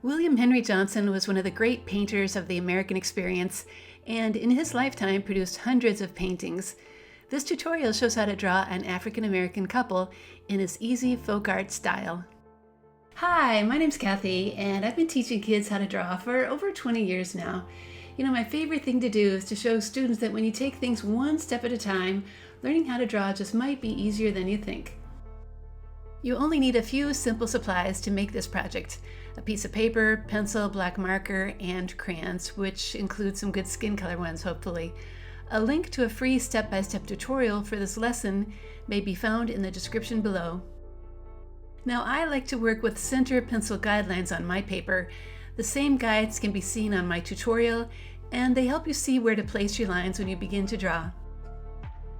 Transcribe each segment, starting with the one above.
William Henry Johnson was one of the great painters of the American experience, and in his lifetime produced hundreds of paintings. This tutorial shows how to draw an African American couple in his easy folk art style. Hi, my name's Kathy, and I've been teaching kids how to draw for over 20 years now. You know, my favorite thing to do is to show students that when you take things one step at a time, learning how to draw just might be easier than you think. You only need a few simple supplies to make this project: a piece of paper, pencil, black marker, and crayons, which includes some good skin color ones, hopefully. A link to a free step-by-step tutorial for this lesson may be found in the description below. Now, I like to work with center pencil guidelines on my paper. The same guides can be seen on my tutorial, and they help you see where to place your lines when you begin to draw.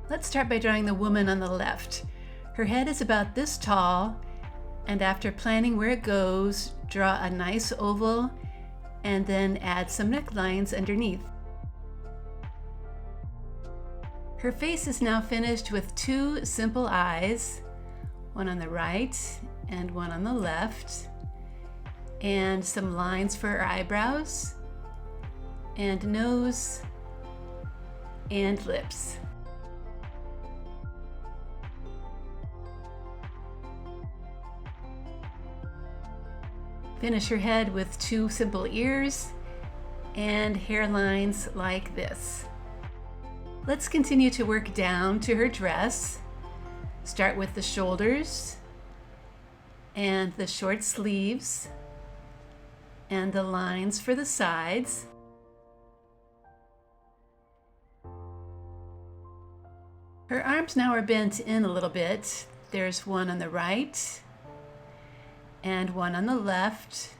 Let's start by drawing the woman on the left. Her head is about this tall, and after planning where it goes, draw a nice oval and then add some necklines underneath. Her face is now finished with two simple eyes, one on the right and one on the left, and some lines for her eyebrows, and nose, and lips. Finish her head with two simple ears and hairlines like this. Let's continue to work down to her dress. Start with the shoulders and the short sleeves and the lines for the sides. Her arms now are bent in a little bit. There's one on the right and one on the left.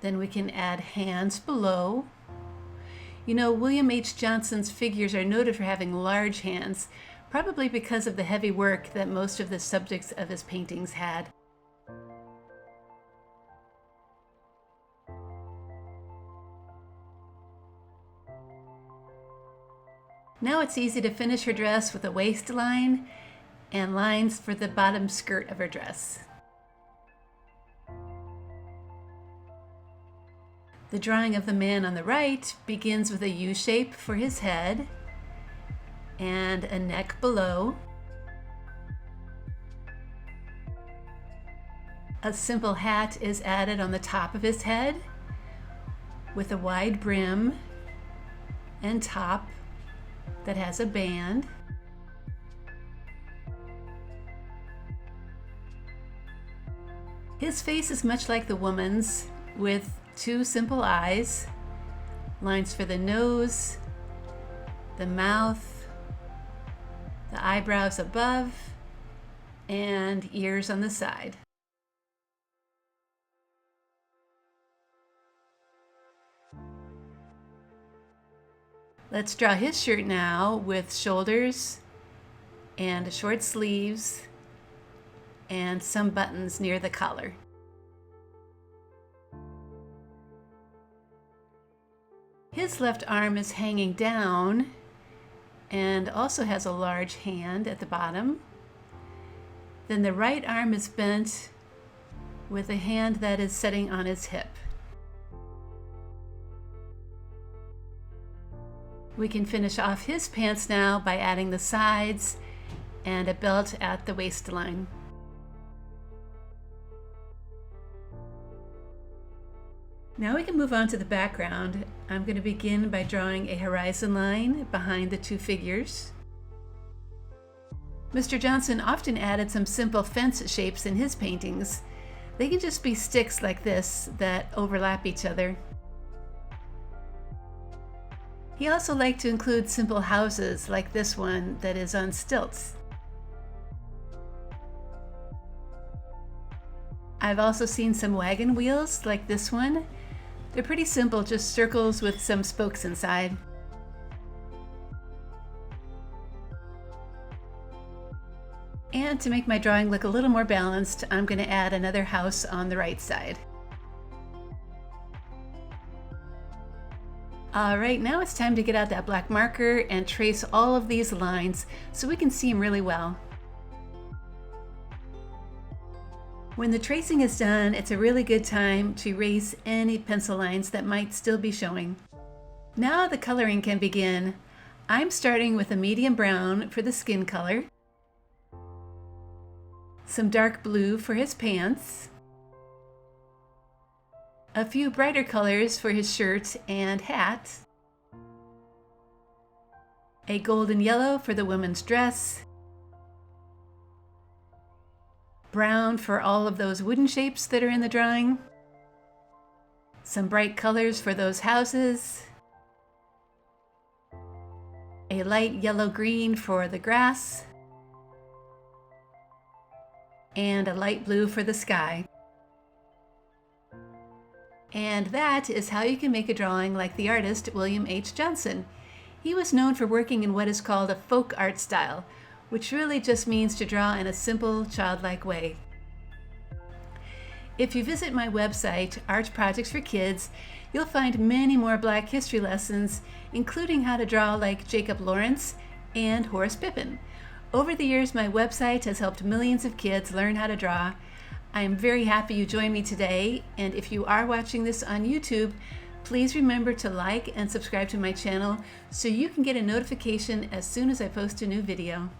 Then we can add hands below. You know, William H. Johnson's figures are noted for having large hands, probably because of the heavy work that most of the subjects of his paintings had. Now it's easy to finish her dress with a waistline and lines for the bottom skirt of her dress. The drawing of the man on the right begins with a U shape for his head and a neck below. A simple hat is added on the top of his head with a wide brim and top that has a band. His face is much like the woman's, with two simple eyes, lines for the nose, the mouth, the eyebrows above, and ears on the side. Let's draw his shirt now with shoulders and short sleeves and some buttons near the collar. His left arm is hanging down and also has a large hand at the bottom. Then the right arm is bent with a hand that is sitting on his hip. We can finish off his pants now by adding the sides and a belt at the waistline. Now we can move on to the background. I'm going to begin by drawing a horizon line behind the two figures. Mr. Johnson often added some simple fence shapes in his paintings. They can just be sticks like this that overlap each other. He also liked to include simple houses like this one that is on stilts. I've also seen some wagon wheels like this one. They're pretty simple, just circles with some spokes inside. And to make my drawing look a little more balanced, I'm going to add another house on the right side. All right, now it's time to get out that black marker and trace all of these lines so we can see them really well. When the tracing is done, it's a really good time to erase any pencil lines that might still be showing. Now the coloring can begin. I'm starting with a medium brown for the skin color, some dark blue for his pants, a few brighter colors for his shirt and hat, a golden yellow for the woman's dress, brown for all of those wooden shapes that are in the drawing, some bright colors for those houses, a light yellow-green for the grass, and a light blue for the sky. And that is how you can make a drawing like the artist William H. Johnson. He was known for working in what is called a folk art style, which really just means to draw in a simple, childlike way. If you visit my website, Art Projects for Kids, you'll find many more Black history lessons, including how to draw like Jacob Lawrence and Horace Pippin. Over the years, my website has helped millions of kids learn how to draw. I am very happy you joined me today, and if you are watching this on YouTube, please remember to like and subscribe to my channel so you can get a notification as soon as I post a new video.